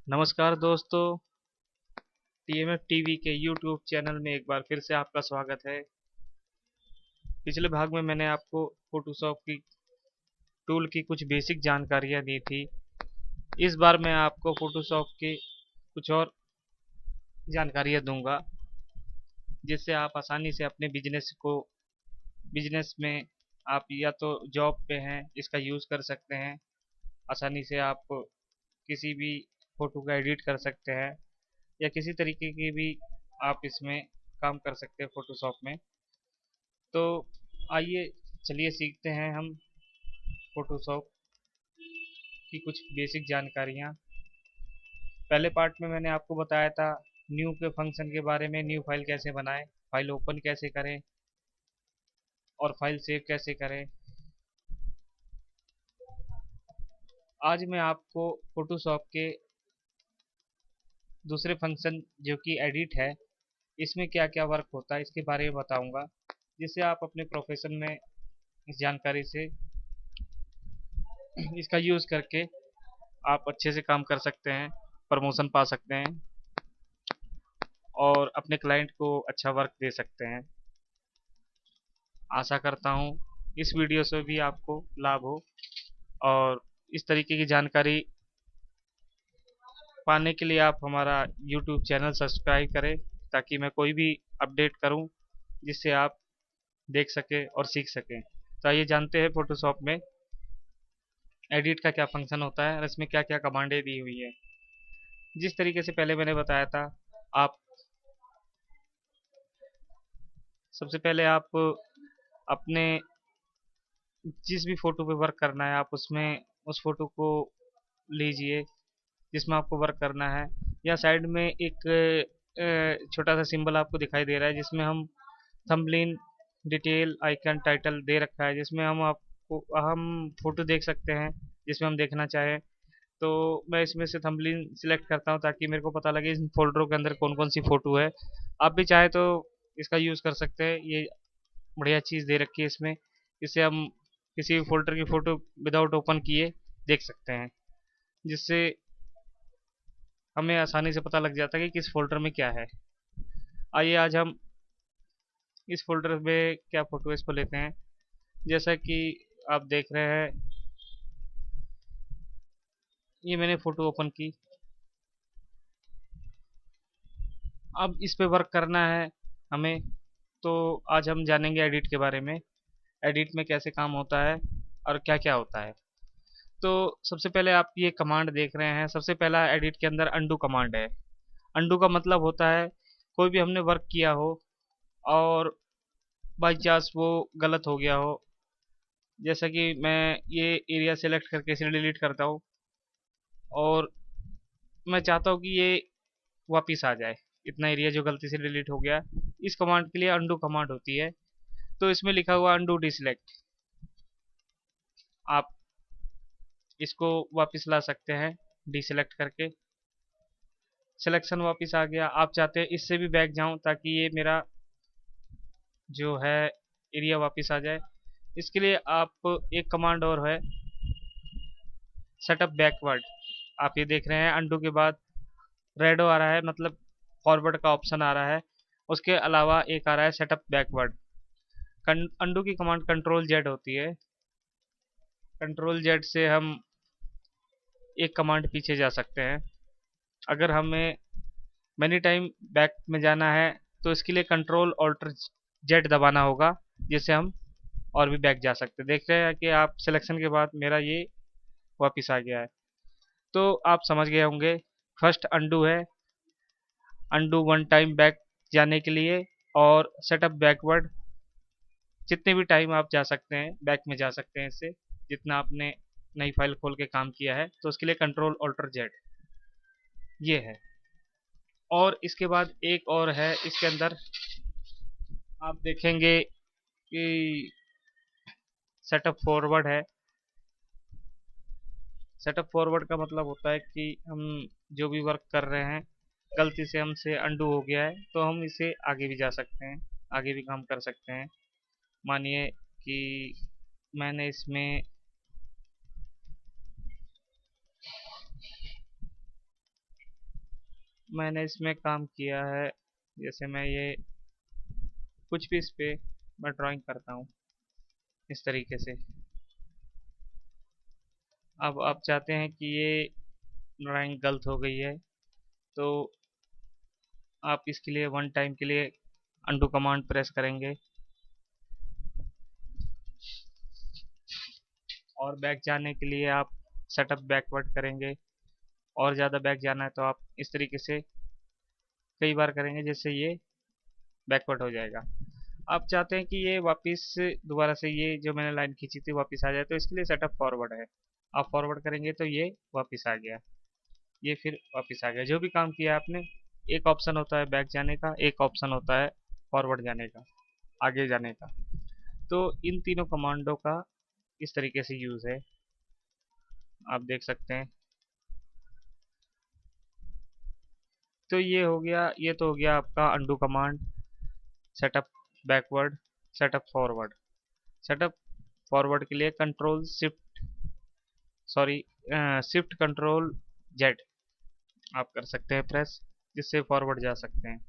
नमस्कार दोस्तों। TMF TV के यूट्यूब चैनल में एक बार फिर से आपका स्वागत है। पिछले भाग में मैंने आपको फोटोशॉप की टूल की कुछ बेसिक जानकारियां दी थी। इस बार मैं आपको फोटोशॉप की कुछ और जानकारियां दूंगा, जिससे आप आसानी से अपने बिजनेस में आप या तो जॉब पे हैं इसका यूज़ कर सकते हैं। आसानी से आप किसी भी फ़ोटो का एडिट कर सकते हैं या किसी तरीके की भी आप इसमें काम कर सकते हैं फ़ोटोशॉप में। तो आइए चलिए सीखते हैं हम फ़ोटोशॉप की कुछ बेसिक जानकारियाँ। पहले पार्ट में मैंने आपको बताया था न्यू के फंक्शन के बारे में, न्यू फाइल कैसे बनाएं, फाइल ओपन कैसे करें और फाइल सेव कैसे करें। आज मैं आपको फ़ोटोशॉप के दूसरे फंक्शन जो कि एडिट है, इसमें क्या क्या वर्क होता है इसके बारे में बताऊंगा, जिससे आप अपने प्रोफेशन में इस जानकारी से इसका यूज़ करके आप अच्छे से काम कर सकते हैं, प्रमोशन पा सकते हैं और अपने क्लाइंट को अच्छा वर्क दे सकते हैं। आशा करता हूँ इस वीडियो से भी आपको लाभ हो और इस तरीके की जानकारी पाने के लिए आप हमारा यूट्यूब चैनल सब्सक्राइब करें, ताकि मैं कोई भी अपडेट करूं जिससे आप देख सकें और सीख सकें। तो आइए जानते हैं फोटोशॉप में एडिट का क्या फंक्शन होता है और इसमें क्या क्या कमांडें दी हुई है। जिस तरीके से पहले मैंने बताया था, आप सबसे पहले आप अपने जिस भी फ़ोटो पे वर्क करना है आप उसमें उस फ़ोटो को लीजिए जिसमें आपको वर्क करना है। या साइड में एक छोटा सा सिंबल आपको दिखाई दे रहा है, जिसमें हम थंबनेल, डिटेल, आइकन, टाइटल दे रखा है, जिसमें हम फ़ोटो देख सकते हैं जिसमें हम देखना चाहें। तो मैं इसमें से थंबनेल सिलेक्ट करता हूँ ताकि मेरे को पता लगे इन फ़ोल्डरों के अंदर कौन कौन सी फ़ोटो है। आप भी चाहे तो इसका यूज़ कर सकते हैं, ये बढ़िया चीज़ दे रखी है इसमें। इससे हम किसी भी फ़ोल्डर की फ़ोटो विदाउट ओपन किए देख सकते हैं, जिससे हमें आसानी से पता लग जाता है कि किस फ़ोल्डर में क्या है। आइए आज हम इस फ़ोल्डर में क्या फ़ोटो है इसको लेते हैं। जैसा कि आप देख रहे हैं, ये मैंने फ़ोटो ओपन की। अब इस पे वर्क करना है हमें, तो आज हम जानेंगे एडिट के बारे में। एडिट में कैसे काम होता है और क्या क्या होता है। तो सबसे पहले आप ये कमांड देख रहे हैं, सबसे पहला एडिट के अंदर अंडू कमांड है। अंडू का मतलब होता है कोई भी हमने वर्क किया हो और बाई चांस वो गलत हो गया हो। जैसा कि मैं ये एरिया सेलेक्ट करके इसे डिलीट करता हूँ और मैं चाहता हूँ कि ये वापिस आ जाए, इतना एरिया जो गलती से डिलीट हो गया। इस कमांड के लिए अंडू कमांड होती है। तो इसमें लिखा हुआ अंडू डिसलेक्ट, आप इसको वापस ला सकते हैं डिसेलेक्ट करके। सिलेक्शन वापस आ गया। आप चाहते हैं इससे भी बैक जाऊं ताकि ये मेरा जो है एरिया वापस आ जाए। इसके लिए आप एक कमांड और है, सेटअप बैकवर्ड। आप ये देख रहे हैं अंडू के बाद रेडो आ रहा है, मतलब फॉरवर्ड का ऑप्शन आ रहा है। उसके अलावा एक आ रहा है सेटअप बैकवर्ड। अंडू की कमांड कंट्रोल जेड होती है। कंट्रोल जेड से हम एक कमांड पीछे जा सकते हैं। अगर हमें मैनी टाइम बैक में जाना है तो इसके लिए कंट्रोल ऑल्टर जेड दबाना होगा, जिससे हम और भी बैक जा सकते हैं। देख रहे हैं कि आप सिलेक्शन के बाद मेरा ये वापस आ गया है। तो आप समझ गए होंगे, फर्स्ट अंडू है, अंडू वन टाइम बैक जाने के लिए, और सेटअप बैकवर्ड जितने भी टाइम आप जा सकते हैं बैक में जा सकते हैं इससे, जितना आपने नई फाइल खोल के काम किया है। तो उसके लिए कंट्रोल ऑल्टर जेड ये है। और इसके बाद एक और है इसके अंदर, आप देखेंगे कि सेटअप फॉरवर्ड है। सेटअप फॉरवर्ड का मतलब होता है कि हम जो भी वर्क कर रहे हैं गलती से हमसे अंडू हो गया है तो हम इसे आगे भी जा सकते हैं, आगे भी काम कर सकते हैं। मानिए कि मैंने इसमें मैंने इसमें काम किया है, जैसे मैं ये कुछ भी इस पे मैं ड्राइंग करता हूँ इस तरीके से। अब आप चाहते हैं कि ये ड्राइंग गलत हो गई है, तो आप इसके लिए वन टाइम के लिए अंडू कमांड प्रेस करेंगे और बैक जाने के लिए आप सेटअप बैकवर्ड करेंगे। और ज़्यादा बैक जाना है तो आप इस तरीके से कई बार करेंगे, जिससे ये बैकवर्ड हो जाएगा। आप चाहते हैं कि ये वापस दोबारा से ये जो मैंने लाइन खींची थी वापस आ जाए, तो इसके लिए सेटअप फॉरवर्ड है। आप फॉरवर्ड करेंगे तो ये वापस आ गया, ये फिर वापस आ गया। जो भी काम किया आपने, एक ऑप्शन होता है बैक जाने का, एक ऑप्शन होता है फॉरवर्ड जाने का, आगे जाने का। तो इन तीनों कमांडों का इस तरीके से यूज़ है, आप देख सकते हैं। तो ये हो गया, ये तो हो गया आपका undo command, setup backward, setup forward. Setup forward के लिए control shift, sorry, shift control Z आप कर सकते हैं प्रेस, जिससे फॉरवर्ड जा सकते हैं।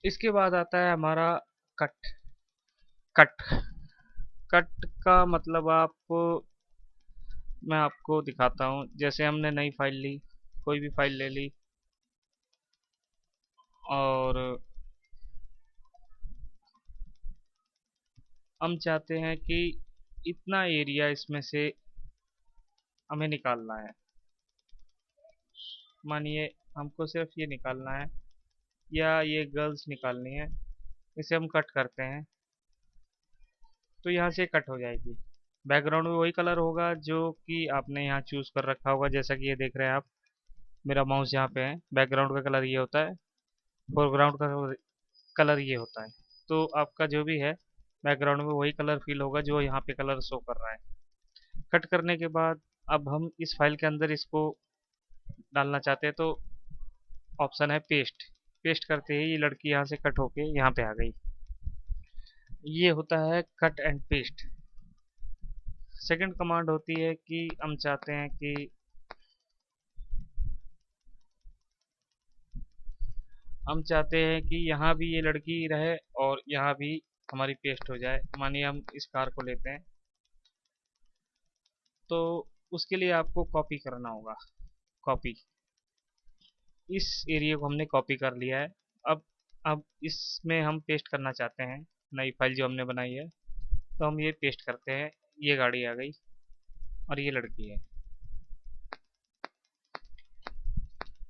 इसके बाद आता है हमारा कट। कट कट का मतलब आप, मैं आपको दिखाता हूँ। जैसे हमने नई फाइल ली, कोई भी फाइल ले ली, और हम चाहते हैं कि इतना एरिया इसमें से हमें निकालना है। मानिए हमको सिर्फ ये निकालना है, या ये गर्ल्स निकालनी है, इसे हम कट करते हैं तो यहाँ से कट हो जाएगी। बैकग्राउंड में वही कलर होगा जो कि आपने यहाँ चूज़ कर रखा होगा। जैसा कि ये देख रहे हैं आप, मेरा माउस यहाँ पे है, बैकग्राउंड का कलर ये होता है, फोरग्राउंड का कलर ये होता है। तो आपका जो भी है बैकग्राउंड में वही कलर फील होगा जो यहाँ पे कलर शो कर रहा है। कट करने के बाद अब हम इस फाइल के अंदर इसको डालना चाहते हैं, तो ऑप्शन है पेस्ट। पेस्ट करते ही ये लड़की यहाँ से कट होके यहाँ पे आ गई। ये होता है cut and paste. Second command होती है कि हम चाहते हैं कि यहाँ भी ये लड़की रहे और यहाँ भी हमारी पेस्ट हो जाए। मानिए हम इस कार को लेते हैं, तो उसके लिए आपको कॉपी करना होगा। कॉपी, इस एरिया को हमने कॉपी कर लिया है। अब अब इसमें हम पेस्ट करना चाहते हैं नई फाइल जो हमने बनाई है, तो हम ये पेस्ट करते हैं। ये गाड़ी आ गई और ये लड़की है।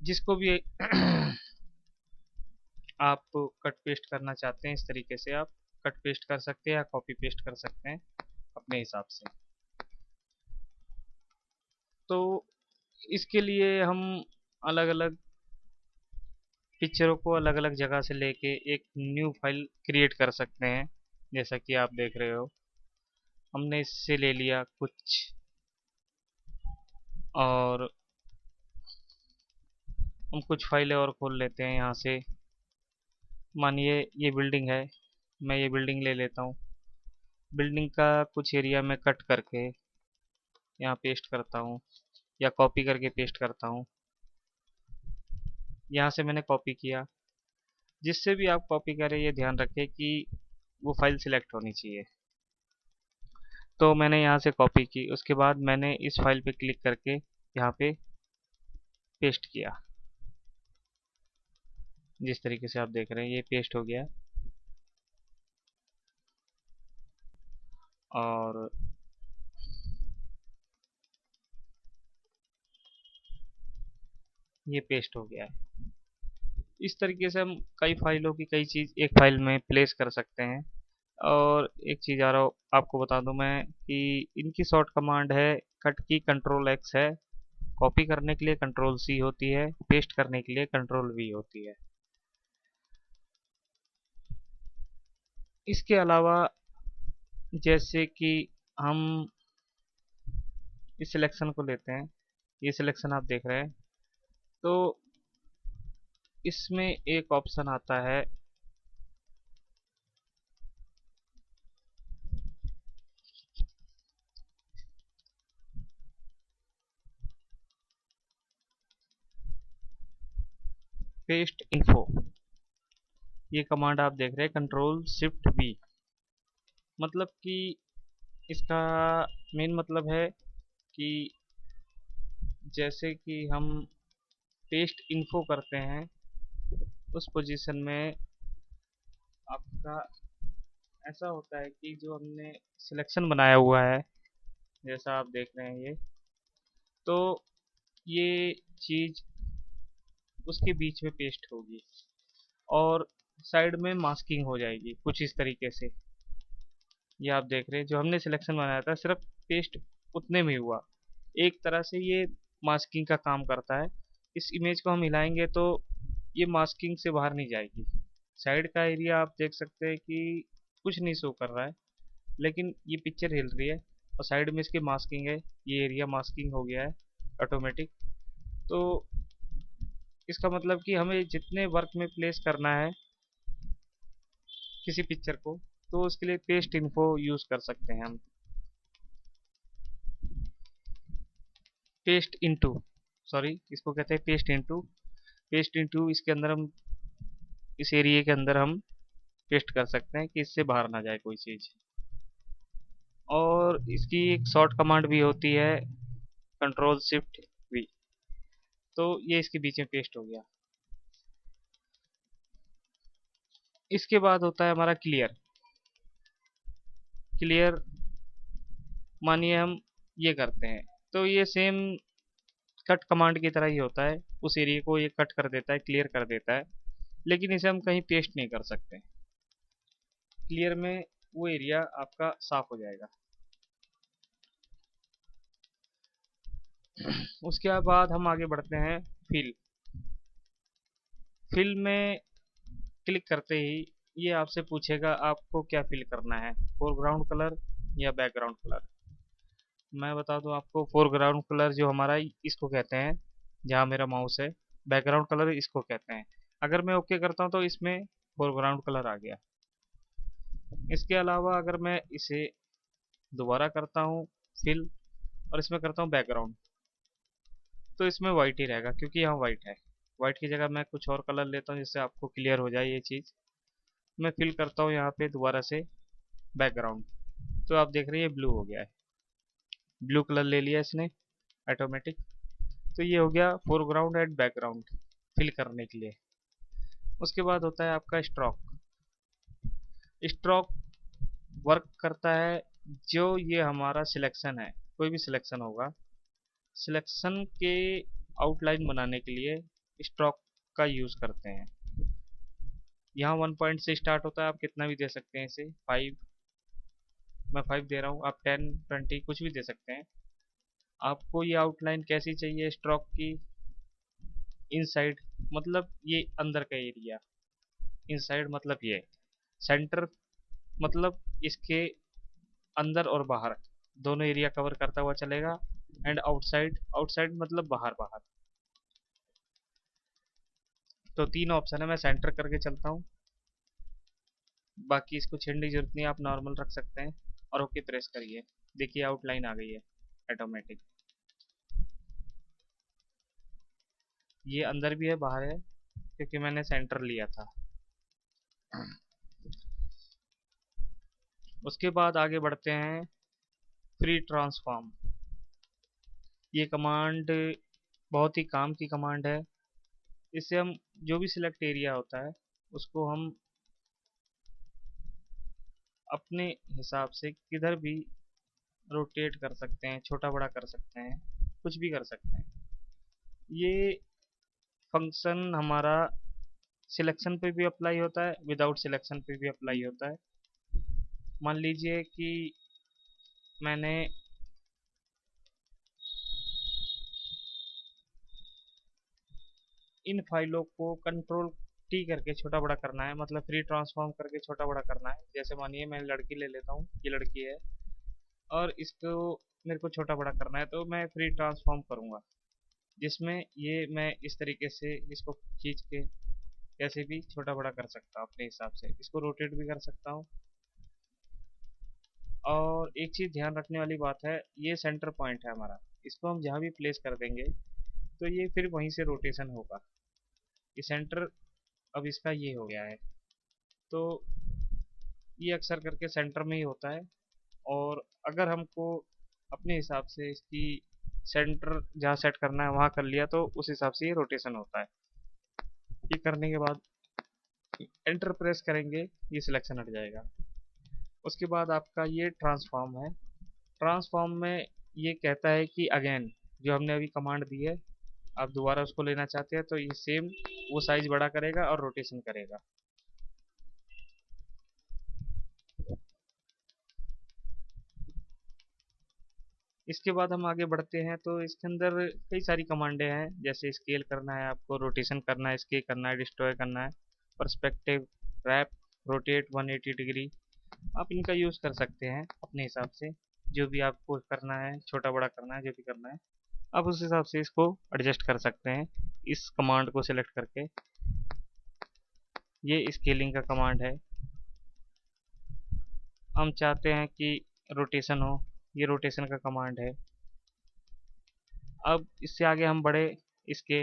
जिसको भी आप कट पेस्ट करना चाहते हैं, इस तरीके से आप कट पेस्ट कर सकते हैं या कॉपी पेस्ट कर सकते हैं अपने हिसाब से। तो इसके लिए हम अलग अलग पिक्चरों को अलग अलग जगह से लेके एक न्यू फाइल क्रिएट कर सकते हैं। जैसा कि आप देख रहे हो, हमने इससे ले लिया कुछ, और हम कुछ फाइलें और खोल लेते हैं यहाँ से। मानिए ये बिल्डिंग है, मैं ये बिल्डिंग ले लेता हूँ। बिल्डिंग का कुछ एरिया में कट करके यहाँ पेस्ट करता हूँ, या कॉपी करके पेस्ट करता हूँ। यहाँ से मैंने कॉपी किया। जिससे भी आप कॉपी करें, ये ध्यान रखें कि वो फाइल सिलेक्ट होनी चाहिए। तो मैंने यहाँ से कॉपी की, उसके बाद मैंने इस फाइल पे क्लिक करके यहाँ पे पेस्ट किया। जिस तरीके से आप देख रहे हैं ये पेस्ट हो गया, और ये पेस्ट हो गया है। इस तरीके से हम कई फाइलों की कई चीज़ एक फाइल में प्लेस कर सकते हैं। और एक चीज़ आ रहा आपको बता दूं मैं कि इनकी शॉर्ट कमांड है, कट की कंट्रोल एक्स है, कॉपी करने के लिए कंट्रोल सी होती है, पेस्ट करने के लिए कंट्रोल वी होती है। इसके अलावा जैसे कि हम इस सिलेक्शन को लेते हैं, ये सिलेक्शन आप देख रहे हैं, तो इसमें एक ऑप्शन आता है पेस्ट इन्फो, ये कमांड आप देख रहे हैं, कंट्रोल शिफ्ट वी। मतलब कि इसका मेन मतलब है कि जैसे कि हम पेस्ट इन्फो करते हैं उस पोजीशन में आपका ऐसा होता है कि जो हमने सिलेक्शन बनाया हुआ है, जैसा आप देख रहे हैं ये, तो ये चीज़ उसके बीच में पेस्ट होगी और साइड में मास्किंग हो जाएगी कुछ इस तरीके से। ये आप देख रहे हैं जो हमने सिलेक्शन बनाया था सिर्फ पेस्ट उतने में हुआ, एक तरह से ये मास्किंग का काम करता है। इस इमेज को हम हिलाएंगे तो ये मास्किंग से बाहर नहीं जाएगी। साइड का एरिया आप देख सकते हैं कि कुछ नहीं शो कर रहा है, लेकिन ये पिक्चर हिल रही है और साइड में इसकी मास्किंग है, ये एरिया मास्किंग हो गया है ऑटोमेटिक। तो इसका मतलब कि हमें जितने वर्क में प्लेस करना है किसी पिक्चर को, तो उसके लिए पेस्ट इन्फो यूज़ कर सकते हैं हम। पेस्ट इनटू, सॉरी, इसको कहते हैं पेस्ट इनटू। पेस्ट इनटू इसके अंदर हम, इस एरिया के अंदर हम पेस्ट कर सकते हैं कि इससे बाहर ना जाए कोई चीज़। और इसकी एक शॉर्ट कमांड भी होती है, कंट्रोल शिफ्ट वी। तो ये इसके बीच में पेस्ट हो गया। इसके बाद होता है हमारा क्लियर। क्लियर मानिए हम ये करते हैं तो ये सेम कट कमांड की तरह ही होता है, उस एरिया को ये कट कर देता है, क्लियर कर देता है, लेकिन इसे हम कहीं पेस्ट नहीं कर सकते। क्लियर में वो एरिया आपका साफ हो जाएगा। उसके बाद हम आगे बढ़ते हैं फिल। फिल में क्लिक करते ही ये आपसे पूछेगा आपको क्या फिल करना है, फोरग्राउंड कलर या बैकग्राउंड कलर। मैं बता दूं आपको, फोरग्राउंड कलर जो हमारा इसको कहते हैं, जहाँ मेरा माउस है, बैकग्राउंड कलर इसको कहते हैं। अगर मैं ओके करता हूँ तो इसमें फोरग्राउंड कलर आ गया। इसके अलावा अगर मैं इसे दोबारा करता हूँ फिल और इसमें करता हूँ बैकग्राउंड, तो इसमें वाइट ही रहेगा क्योंकि यहाँ वाइट है। वाइट की जगह मैं कुछ और कलर लेता हूँ जिससे आपको क्लियर हो जाए ये चीज़। मैं फिल करता हूँ यहाँ पे दोबारा से बैकग्राउंड, तो आप देख रहे हैं ये ब्लू हो गया है, ब्लू कलर ले लिया इसने ऑटोमेटिक। तो ये हो गया फोरग्राउंड एंड बैकग्राउंड फिल करने के लिए। उसके बाद होता है आपका स्ट्रोक। स्ट्रोक वर्क करता है जो ये हमारा सिलेक्शन है, कोई भी सिलेक्शन होगा, सिलेक्शन के आउटलाइन बनाने के लिए स्ट्रोक का यूज़ करते हैं। यहाँ 1 पॉइंट से स्टार्ट होता है, आप कितना भी दे सकते हैं इसे, 5, मैं 5 दे रहा हूँ, आप 10 20 कुछ भी दे सकते हैं। आपको ये आउटलाइन कैसी चाहिए स्ट्रोक की, इनसाइड मतलब ये अंदर का एरिया, इनसाइड मतलब ये, सेंटर मतलब इसके अंदर और बाहर दोनों एरिया कवर करता हुआ चलेगा, एंड आउटसाइड, आउटसाइड मतलब बाहर बाहर। तो 3 ऑप्शन है, मैं सेंटर करके चलता हूँ, बाकी इसको छेड़ने की जरूरत नहीं, आप नॉर्मल रख सकते हैं और ओके प्रेस करिए। देखिए आउटलाइन आ गई है ऑटोमेटिक। ये अंदर भी है बाहर है क्योंकि मैंने सेंटर लिया था। उसके बाद आगे बढ़ते हैं फ्री ट्रांसफॉर्म। ये कमांड बहुत ही काम की कमांड है। इससे हम जो भी सिलेक्ट एरिया होता है उसको हम अपने हिसाब से किधर भी रोटेट कर सकते हैं, छोटा बड़ा कर सकते हैं, कुछ भी कर सकते हैं। ये फंक्शन हमारा सिलेक्शन पे भी अप्लाई होता है, विदाउट सिलेक्शन पे भी अप्लाई होता है। मान लीजिए कि मैंने इन फाइलों को कंट्रोल टी करके छोटा बड़ा करना है, मतलब फ्री ट्रांसफॉर्म करके छोटा बड़ा करना है। जैसे मानिए मैं लड़की ले लेता हूँ, ये लड़की है और इसको मेरे को छोटा बड़ा करना है, तो मैं फ्री ट्रांसफॉर्म करूँगा जिसमें ये मैं इस तरीके से इसको खींच के कैसे भी छोटा बड़ा कर सकता हूँ अपने हिसाब से, इसको रोटेट भी कर सकता हूँ। और एक चीज़ ध्यान रखने वाली बात है, ये सेंटर पॉइंट है हमारा, इसको हम जहाँ भी प्लेस कर देंगे तो ये फिर वहीं से रोटेशन होगा। ये सेंटर अब इसका ये हो गया है। तो ये अक्सर करके सेंटर में ही होता है। और अगर हमको अपने हिसाब से इसकी सेंटर जहाँ सेट करना है वहाँ कर लिया तो उस हिसाब से ये रोटेशन होता है। ये करने के बाद एंटर प्रेस करेंगे, ये सिलेक्शन हट जाएगा। उसके बाद आपका ये ट्रांसफॉर्म है। ट्रांसफॉर्म में ये कहता है कि अगेन जो हमने अभी कमांड दी है, आप दोबारा उसको लेना चाहते हैं तो ये सेम वो साइज बड़ा करेगा और रोटेशन करेगा। इसके बाद हम आगे बढ़ते हैं तो इसके अंदर कई सारी कमांडें हैं, जैसे स्केल करना है आपको, रोटेशन करना है, स्केल करना है, डिस्ट्रॉय करना है, पर्सपेक्टिव, रैप, रोटेट 180 डिग्री। आप इनका यूज़ कर सकते हैं अपने हिसाब से, जो भी आपको करना है, छोटा बड़ा करना है, जो भी करना है आप उस हिसाब से इसको एडजस्ट कर सकते हैं इस कमांड को सिलेक्ट करके। ये स्केलिंग का कमांड है। हम चाहते हैं कि रोटेशन हो, ये रोटेशन का कमांड है। अब इससे आगे हम बढ़े, इसके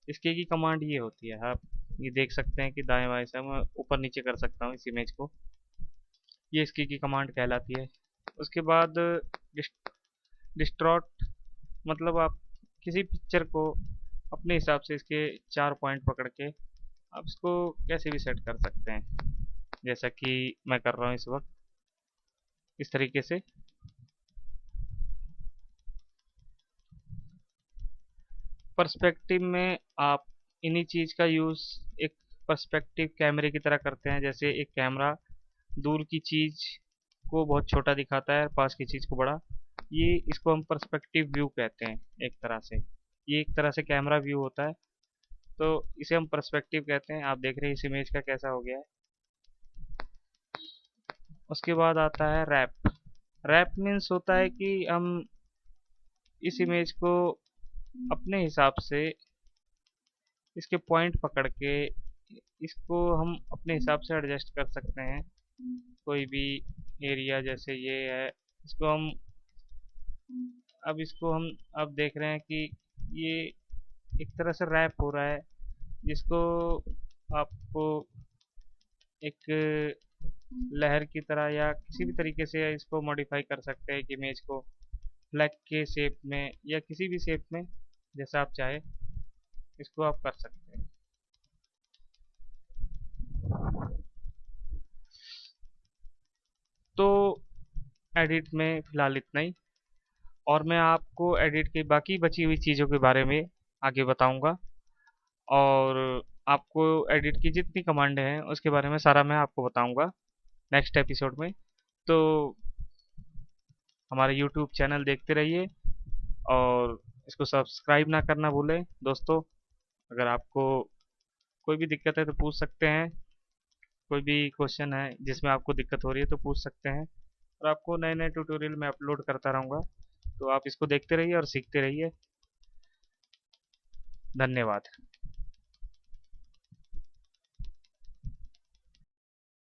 इसके की कमांड ये होती है। आप ये देख सकते हैं कि दाएं बाएं से मैं ऊपर नीचे कर सकता हूँ इस इमेज को, ये इसकी की कमांड कहलाती है। उसके बाद डिस्ट्रॉट, मतलब आप किसी पिक्चर को अपने हिसाब से इसके 4 पॉइंट पकड़ के आप इसको कैसे भी सेट कर सकते हैं, जैसा कि मैं कर रहा हूँ इस वक्त इस तरीके से। पर्सपेक्टिव में आप इन्हीं चीज़ का यूज़ एक पर्सपेक्टिव कैमरे की तरह करते हैं। जैसे एक कैमरा दूर की चीज़ को बहुत छोटा दिखाता है, पास की चीज़ को बड़ा, ये इसको हम पर्सपेक्टिव व्यू कहते हैं एक तरह से। ये एक तरह से कैमरा व्यू होता है, तो इसे हम पर्सपेक्टिव कहते हैं। आप देख रहे हैं इस इमेज का कैसा हो गया है। उसके बाद आता है रैप। रैप मीन्स होता है कि हम इस इमेज को अपने हिसाब से इसके पॉइंट पकड़ के इसको हम अपने हिसाब से एडजस्ट कर सकते हैं। कोई भी एरिया, जैसे ये है, इसको हम इसको हम अब देख रहे हैं कि ये एक तरह से रैप हो रहा है, जिसको आपको एक लहर की तरह या किसी भी तरीके से इसको मॉडिफाई कर सकते हैं कि इमेज को फ्लैग के शेप में या किसी भी शेप में, जैसा आप चाहे इसको आप कर सकते हैं। तो एडिट में फ़िलहाल इतना ही, और मैं आपको एडिट की बाकी बची हुई चीज़ों के बारे में आगे बताऊंगा। और आपको एडिट की जितनी कमांडें हैं उसके बारे में सारा मैं आपको बताऊंगा नेक्स्ट एपिसोड में। तो हमारे यूट्यूब चैनल देखते रहिए और इसको सब्सक्राइब ना करना भूलें दोस्तों। अगर आपको कोई भी दिक्कत है तो पूछ सकते हैं, कोई भी क्वेश्चन है जिसमें आपको दिक्कत हो रही है तो पूछ सकते हैं, और आपको नए नए ट्यूटोरियल मैं अपलोड करता रहूँगा। तो आप इसको देखते रहिए और सीखते रहिए। धन्यवाद।